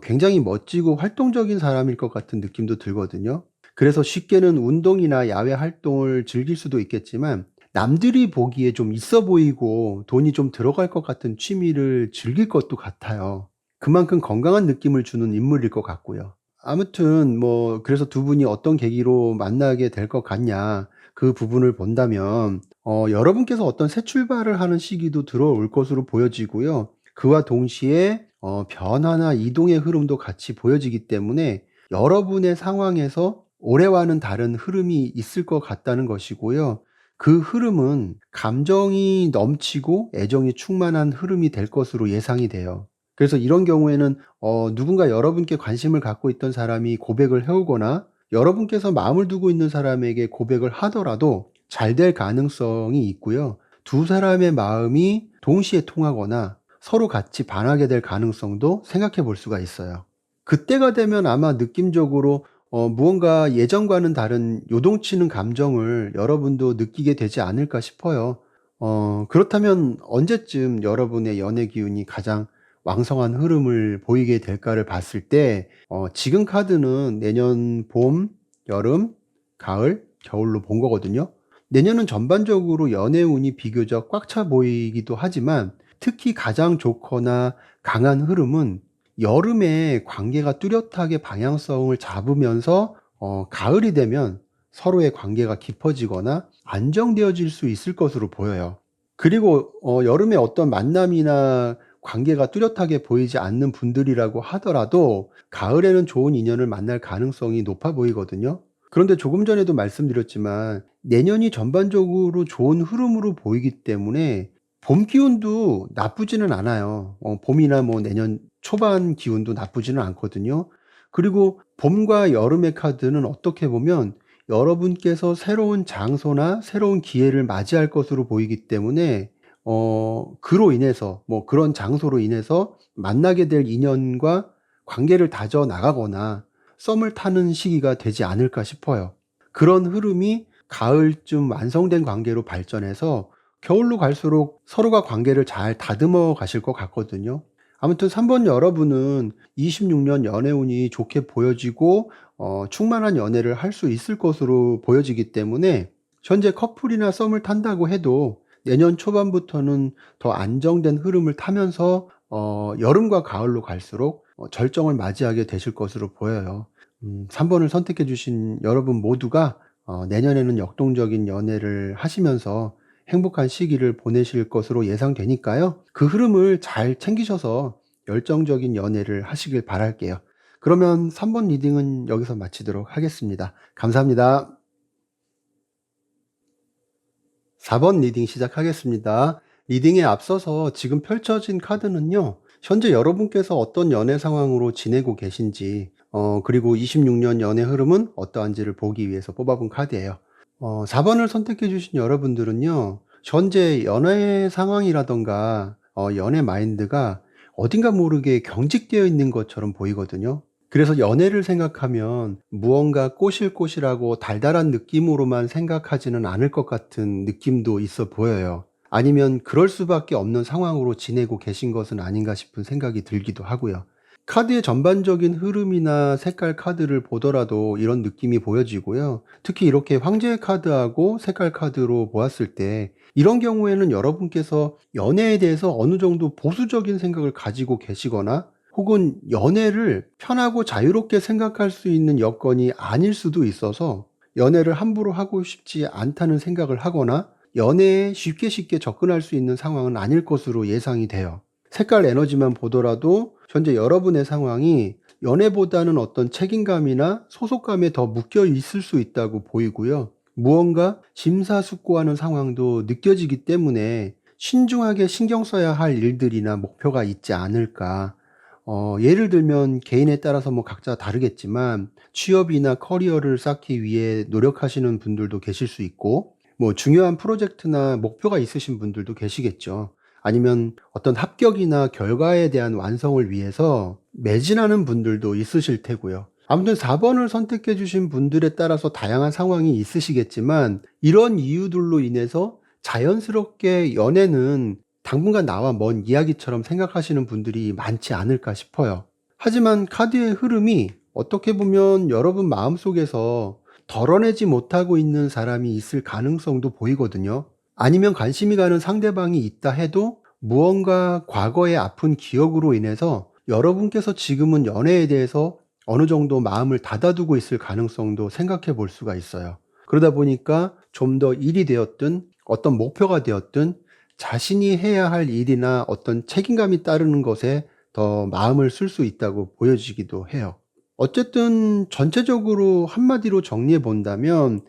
굉장히 멋지고 활동적인 사람일 것 같은 느낌도 들거든요. 그래서 쉽게는 운동이나 야외 활동을 즐길 수도 있겠지만 남들이 보기에 좀 있어 보이고 돈이 좀 들어갈 것 같은 취미를 즐길 것도 같아요. 그만큼 건강한 느낌을 주는 인물일 것 같고요. 아무튼 그래서 두 분이 어떤 계기로 만나게 될 것 같냐 그 부분을 본다면 여러분께서 어떤 새 출발을 하는 시기도 들어올 것으로 보여지고요. 그와 동시에 변화나 이동의 흐름도 같이 보여지기 때문에 여러분의 상황에서 올해와는 다른 흐름이 있을 것 같다는 것이고요. 그 흐름은 감정이 넘치고 애정이 충만한 흐름이 될 것으로 예상이 돼요. 그래서 이런 경우에는 누군가 여러분께 관심을 갖고 있던 사람이 고백을 해오거나 여러분께서 마음을 두고 있는 사람에게 고백을 하더라도 잘 될 가능성이 있고요. 두 사람의 마음이 동시에 통하거나 서로 같이 반하게 될 가능성도 생각해 볼 수가 있어요. 그때가 되면 아마 느낌적으로 무언가 예전과는 다른 요동치는 감정을 여러분도 느끼게 되지 않을까 싶어요. 그렇다면 언제쯤 여러분의 연애 기운이 가장 왕성한 흐름을 보이게 될까를 봤을 때 지금 카드는 내년 봄, 여름, 가을, 겨울로 본 거거든요. 내년은 전반적으로 연애 운이 비교적 꽉 차 보이기도 하지만 특히 가장 좋거나 강한 흐름은 여름에 관계가 뚜렷하게 방향성을 잡으면서 가을이 되면 서로의 관계가 깊어지거나 안정되어질 수 있을 것으로 보여요. 그리고 여름에 어떤 만남이나 관계가 뚜렷하게 보이지 않는 분들이라고 하더라도 가을에는 좋은 인연을 만날 가능성이 높아 보이거든요. 그런데 조금 전에도 말씀드렸지만 내년이 전반적으로 좋은 흐름으로 보이기 때문에 봄 기운도 나쁘지는 않아요. 봄이나 내년 초반 기운도 나쁘지는 않거든요. 그리고 봄과 여름의 카드는 어떻게 보면 여러분께서 새로운 장소나 새로운 기회를 맞이할 것으로 보이기 때문에 그로 인해서 그런 장소로 인해서 만나게 될 인연과 관계를 다져 나가거나 썸을 타는 시기가 되지 않을까 싶어요. 그런 흐름이 가을쯤 완성된 관계로 발전해서 겨울로 갈수록 서로가 관계를 잘 다듬어 가실 것 같거든요. 아무튼 3번 여러분은 26년 연애운이 좋게 보여지고 충만한 연애를 할 수 있을 것으로 보여지기 때문에 현재 커플이나 썸을 탄다고 해도 내년 초반부터는 더 안정된 흐름을 타면서 여름과 가을로 갈수록 절정을 맞이하게 되실 것으로 보여요. 3번을 선택해 주신 여러분 모두가 내년에는 역동적인 연애를 하시면서 행복한 시기를 보내실 것으로 예상되니까요. 그 흐름을 잘 챙기셔서 열정적인 연애를 하시길 바랄게요. 그러면 3번 리딩은 여기서 마치도록 하겠습니다. 감사합니다. 4번 리딩 시작하겠습니다. 리딩에 앞서서 지금 펼쳐진 카드는요, 현재 여러분께서 어떤 연애 상황으로 지내고 계신지, 그리고 26년 연애 흐름은 어떠한지를 보기 위해서 뽑아본 카드예요. 4번을 선택해 주신 여러분들은요, 현재 연애 상황이라던가, 연애 마인드가 어딘가 모르게 경직되어 있는 것처럼 보이거든요. 그래서 연애를 생각하면 무언가 꼬실꼬실하고 달달한 느낌으로만 생각하지는 않을 것 같은 느낌도 있어 보여요. 아니면 그럴 수밖에 없는 상황으로 지내고 계신 것은 아닌가 싶은 생각이 들기도 하고요. 카드의 전반적인 흐름이나 색깔 카드를 보더라도 이런 느낌이 보여지고요. 특히 이렇게 황제의 카드하고 색깔 카드로 보았을 때 이런 경우에는 여러분께서 연애에 대해서 어느 정도 보수적인 생각을 가지고 계시거나 혹은 연애를 편하고 자유롭게 생각할 수 있는 여건이 아닐 수도 있어서 연애를 함부로 하고 싶지 않다는 생각을 하거나 연애에 쉽게 접근할 수 있는 상황은 아닐 것으로 예상이 돼요. 색깔 에너지만 보더라도 현재 여러분의 상황이 연애보다는 어떤 책임감이나 소속감에 더 묶여 있을 수 있다고 보이고요. 무언가 심사숙고하는 상황도 느껴지기 때문에 신중하게 신경 써야 할 일들이나 목표가 있지 않을까. 예를 들면 개인에 따라서 뭐 각자 다르겠지만 취업이나 커리어를 쌓기 위해 노력하시는 분들도 계실 수 있고 뭐 중요한 프로젝트나 목표가 있으신 분들도 계시겠죠. 아니면 어떤 합격이나 결과에 대한 완성을 위해서 매진하는 분들도 있으실 테고요. 아무튼 4번을 선택해 주신 분들에 따라서 다양한 상황이 있으시겠지만 이런 이유들로 인해서 자연스럽게 연애는 당분간 나와 먼 이야기처럼 생각하시는 분들이 많지 않을까 싶어요. 하지만 카드의 흐름이 어떻게 보면 여러분 마음속에서 덜어내지 못하고 있는 사람이 있을 가능성도 보이거든요. 아니면 관심이 가는 상대방이 있다 해도 무언가 과거의 아픈 기억으로 인해서 여러분께서 지금은 연애에 대해서 어느 정도 마음을 닫아두고 있을 가능성도 생각해 볼 수가 있어요. 그러다 보니까 좀 더 일이 되었든 어떤 목표가 되었든 자신이 해야 할 일이나 어떤 책임감이 따르는 것에 더 마음을 쓸 수 있다고 보여지기도 해요. 어쨌든 전체적으로 한마디로 정리해 본다면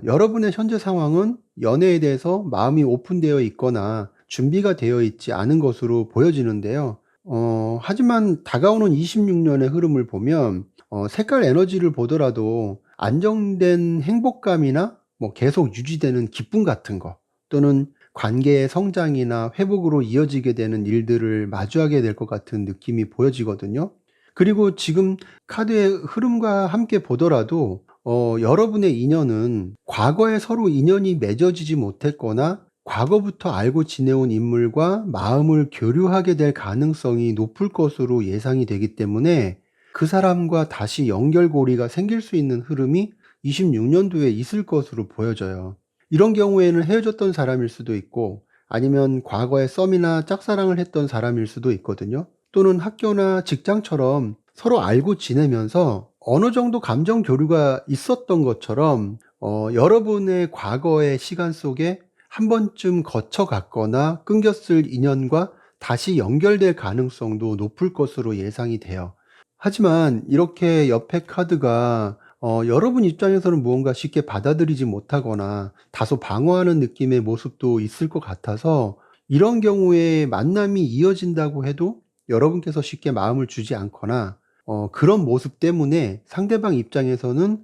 여러분의 현재 상황은 연애에 대해서 마음이 오픈되어 있거나 준비가 되어 있지 않은 것으로 보여지는데요. 하지만 다가오는 26년의 흐름을 보면 색깔 에너지를 보더라도 안정된 행복감이나 뭐 계속 유지되는 기쁨 같은 거 또는 관계의 성장이나 회복으로 이어지게 되는 일들을 마주하게 될 것 같은 느낌이 보여지거든요. 그리고 지금 카드의 흐름과 함께 보더라도 여러분의 인연은 과거에 서로 인연이 맺어지지 못했거나 과거부터 알고 지내온 인물과 마음을 교류하게 될 가능성이 높을 것으로 예상이 되기 때문에 그 사람과 다시 연결고리가 생길 수 있는 흐름이 26년도에 있을 것으로 보여져요. 이런 경우에는 헤어졌던 사람일 수도 있고 아니면 과거에 썸이나 짝사랑을 했던 사람일 수도 있거든요. 또는 학교나 직장처럼 서로 알고 지내면서 어느 정도 감정 교류가 있었던 것처럼 여러분의 과거의 시간 속에 한 번쯤 거쳐갔거나 끊겼을 인연과 다시 연결될 가능성도 높을 것으로 예상이 돼요. 하지만 이렇게 옆에 카드가 여러분 입장에서는 무언가 쉽게 받아들이지 못하거나 다소 방어하는 느낌의 모습도 있을 것 같아서 이런 경우에 만남이 이어진다고 해도 여러분께서 쉽게 마음을 주지 않거나 그런 모습 때문에 상대방 입장에서는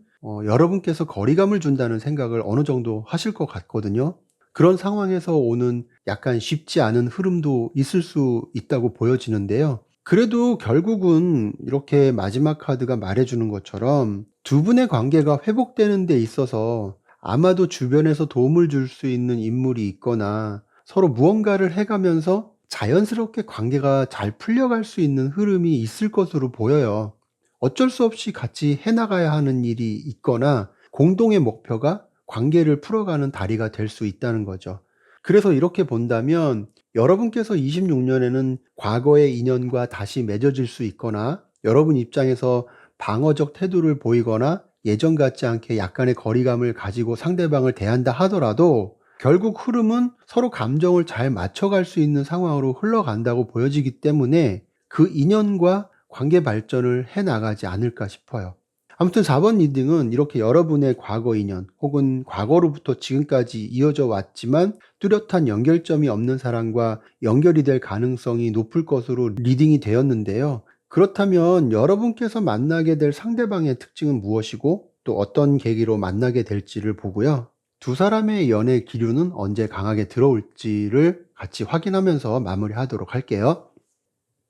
여러분께서 거리감을 준다는 생각을 어느 정도 하실 것 같거든요. 그런 상황에서 오는 약간 쉽지 않은 흐름도 있을 수 있다고 보여지는데요. 그래도 결국은 이렇게 마지막 카드가 말해주는 것처럼 두 분의 관계가 회복되는 데 있어서 아마도 주변에서 도움을 줄 수 있는 인물이 있거나 서로 무언가를 해가면서 자연스럽게 관계가 잘 풀려갈 수 있는 흐름이 있을 것으로 보여요. 어쩔 수 없이 같이 해나가야 하는 일이 있거나 공동의 목표가 관계를 풀어가는 다리가 될 수 있다는 거죠. 그래서 이렇게 본다면 여러분께서 26년에는 과거의 인연과 다시 맺어질 수 있거나 여러분 입장에서 방어적 태도를 보이거나 예전 같지 않게 약간의 거리감을 가지고 상대방을 대한다 하더라도 결국 흐름은 서로 감정을 잘 맞춰갈 수 있는 상황으로 흘러간다고 보여지기 때문에 그 인연과 관계 발전을 해 나가지 않을까 싶어요. 아무튼 4번 리딩은 이렇게 여러분의 과거 인연 혹은 과거로부터 지금까지 이어져 왔지만 뚜렷한 연결점이 없는 사람과 연결이 될 가능성이 높을 것으로 리딩이 되었는데요. 그렇다면 여러분께서 만나게 될 상대방의 특징은 무엇이고 또 어떤 계기로 만나게 될지를 보고요. 두 사람의 연애 기류는 언제 강하게 들어올지를 같이 확인하면서 마무리하도록 할게요.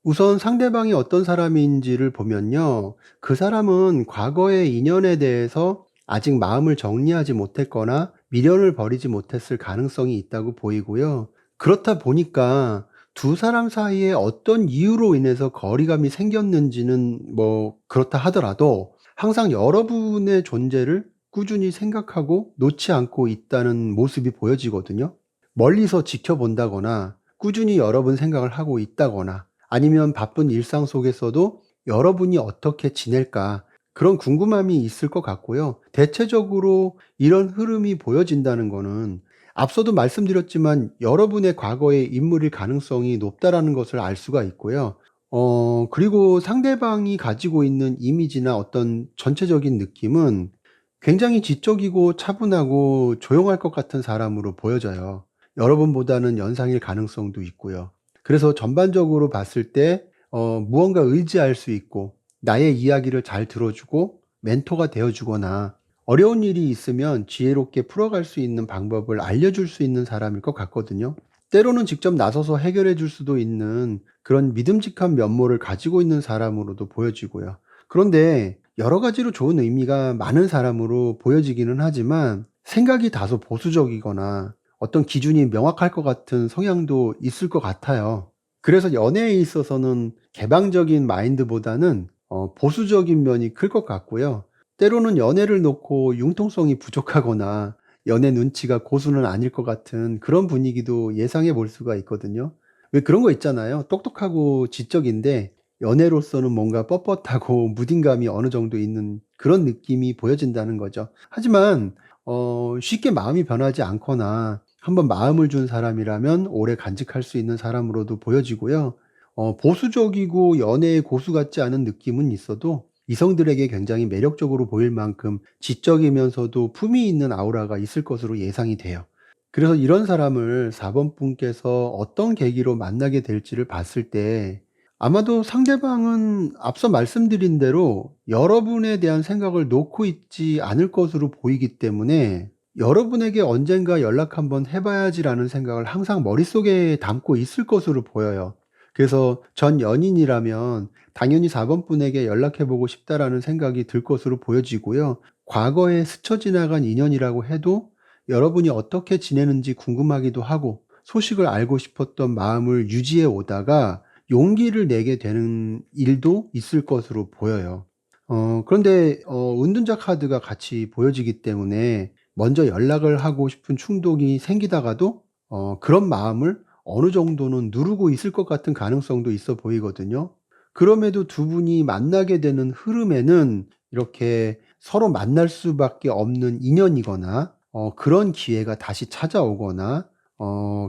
우선 상대방이 어떤 사람인지를 보면요. 그 사람은 과거의 인연에 대해서 아직 마음을 정리하지 못했거나 미련을 버리지 못했을 가능성이 있다고 보이고요. 그렇다 보니까 두 사람 사이에 어떤 이유로 인해서 거리감이 생겼는지는 뭐 그렇다 하더라도 항상 여러분의 존재를 꾸준히 생각하고 놓지 않고 있다는 모습이 보여지거든요. 멀리서 지켜본다거나 꾸준히 여러분 생각을 하고 있다거나 아니면 바쁜 일상 속에서도 여러분이 어떻게 지낼까 그런 궁금함이 있을 것 같고요. 대체적으로 이런 흐름이 보여진다는 거는 앞서도 말씀드렸지만 여러분의 과거의 인물일 가능성이 높다라는 것을 알 수가 있고요. 그리고 상대방이 가지고 있는 이미지나 어떤 전체적인 느낌은 굉장히 지적이고 차분하고 조용할 것 같은 사람으로 보여져요. 여러분보다는 연상일 가능성도 있고요. 그래서 전반적으로 봤을 때 무언가 의지할 수 있고 나의 이야기를 잘 들어주고 멘토가 되어주거나 어려운 일이 있으면 지혜롭게 풀어갈 수 있는 방법을 알려줄 수 있는 사람일 것 같거든요. 때로는 직접 나서서 해결해 줄 수도 있는 그런 믿음직한 면모를 가지고 있는 사람으로도 보여지고요. 그런데 여러 가지로 좋은 의미가 많은 사람으로 보여지기는 하지만 생각이 다소 보수적이거나 어떤 기준이 명확할 것 같은 성향도 있을 것 같아요. 그래서 연애에 있어서는 개방적인 마인드보다는 보수적인 면이 클 것 같고요. 때로는 연애를 놓고 융통성이 부족하거나 연애 눈치가 고수는 아닐 것 같은 그런 분위기도 예상해 볼 수가 있거든요. 왜 그런 거 있잖아요. 똑똑하고 지적인데 연애로서는 뭔가 뻣뻣하고 무딘감이 어느 정도 있는 그런 느낌이 보여진다는 거죠. 하지만 쉽게 마음이 변하지 않거나 한번 마음을 준 사람이라면 오래 간직할 수 있는 사람으로도 보여지고요. 보수적이고 연애의 고수 같지 않은 느낌은 있어도 이성들에게 굉장히 매력적으로 보일 만큼 지적이면서도 품위 있는 아우라가 있을 것으로 예상이 돼요. 그래서 이런 사람을 4번 분께서 어떤 계기로 만나게 될지를 봤을 때 아마도 상대방은 앞서 말씀드린 대로 여러분에 대한 생각을 놓고 있지 않을 것으로 보이기 때문에 여러분에게 언젠가 연락 한번 해봐야지라는 생각을 항상 머릿속에 담고 있을 것으로 보여요. 그래서 전 연인이라면 당연히 4번 분에게 연락해보고 싶다라는 생각이 들 것으로 보여지고요. 과거에 스쳐 지나간 인연이라고 해도 여러분이 어떻게 지내는지 궁금하기도 하고 소식을 알고 싶었던 마음을 유지해 오다가 용기를 내게 되는 일도 있을 것으로 보여요. 그런데 은둔자 카드가 같이 보여지기 때문에 먼저 연락을 하고 싶은 충동이 생기다가도 그런 마음을 어느 정도는 누르고 있을 것 같은 가능성도 있어 보이거든요. 그럼에도 두 분이 만나게 되는 흐름에는 이렇게 서로 만날 수밖에 없는 인연이거나 그런 기회가 다시 찾아오거나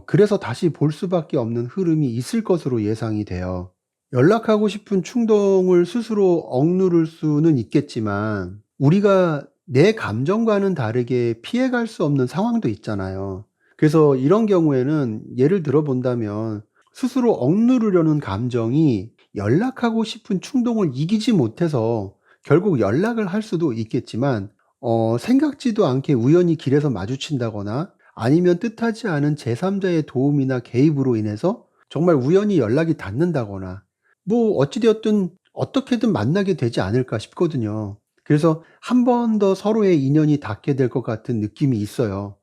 그래서 다시 볼 수밖에 없는 흐름이 있을 것으로 예상이 돼요. 연락하고 싶은 충동을 스스로 억누를 수는 있겠지만 우리가 내 감정과는 다르게 피해갈 수 없는 상황도 있잖아요. 그래서 이런 경우에는 예를 들어 본다면 스스로 억누르려는 감정이 연락하고 싶은 충동을 이기지 못해서 결국 연락을 할 수도 있겠지만 생각지도 않게 우연히 길에서 마주친다거나 아니면 뜻하지 않은 제3자의 도움이나 개입으로 인해서 정말 우연히 연락이 닿는다거나 뭐 어찌되었든 어떻게든 만나게 되지 않을까 싶거든요. 그래서 한 번 더 서로의 인연이 닿게 될 것 같은 느낌이 있어요.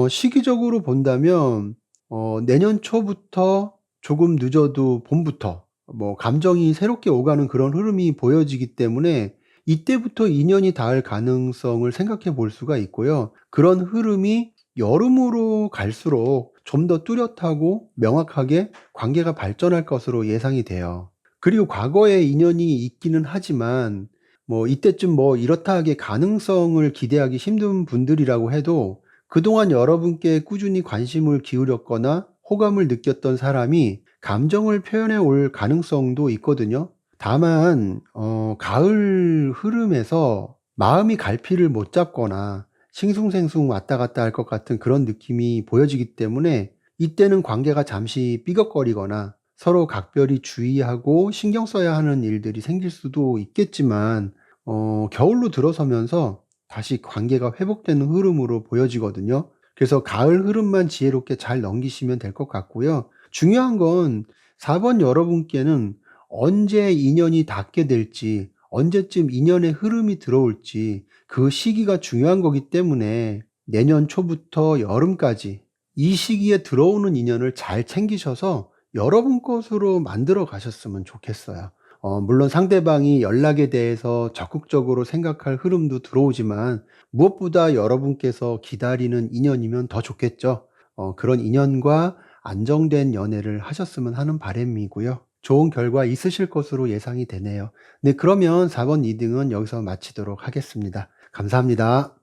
시기적으로 본다면 내년 초부터 조금 늦어도 봄부터 뭐 감정이 새롭게 오가는 그런 흐름이 보여지기 때문에 이때부터 인연이 닿을 가능성을 생각해 볼 수가 있고요. 그런 흐름이 여름으로 갈수록 좀 더 뚜렷하고 명확하게 관계가 발전할 것으로 예상이 돼요. 그리고 과거에 인연이 있기는 하지만 뭐 이때쯤 뭐 이렇다 하게 가능성을 기대하기 힘든 분들이라고 해도 그동안 여러분께 꾸준히 관심을 기울였거나 호감을 느꼈던 사람이 감정을 표현해 올 가능성도 있거든요. 다만 가을 흐름에서 마음이 갈피를 못 잡거나 싱숭생숭 왔다 갔다 할 것 같은 그런 느낌이 보여지기 때문에 이때는 관계가 잠시 삐걱거리거나 서로 각별히 주의하고 신경 써야 하는 일들이 생길 수도 있겠지만 겨울로 들어서면서 다시 관계가 회복되는 흐름으로 보여지거든요. 그래서 가을 흐름만 지혜롭게 잘 넘기시면 될 것 같고요. 중요한 건 4번 여러분께는 언제 인연이 닿게 될지, 언제쯤 인연의 흐름이 들어올지 그 시기가 중요한 거기 때문에 내년 초부터 여름까지 이 시기에 들어오는 인연을 잘 챙기셔서 여러분 것으로 만들어 가셨으면 좋겠어요. 물론 상대방이 연락에 대해서 적극적으로 생각할 흐름도 들어오지만 무엇보다 여러분께서 기다리는 인연이면 더 좋겠죠. 그런 인연과 안정된 연애를 하셨으면 하는 바람이고요. 좋은 결과 있으실 것으로 예상이 되네요. 네, 그러면 4번 리딩은 여기서 마치도록 하겠습니다. 감사합니다.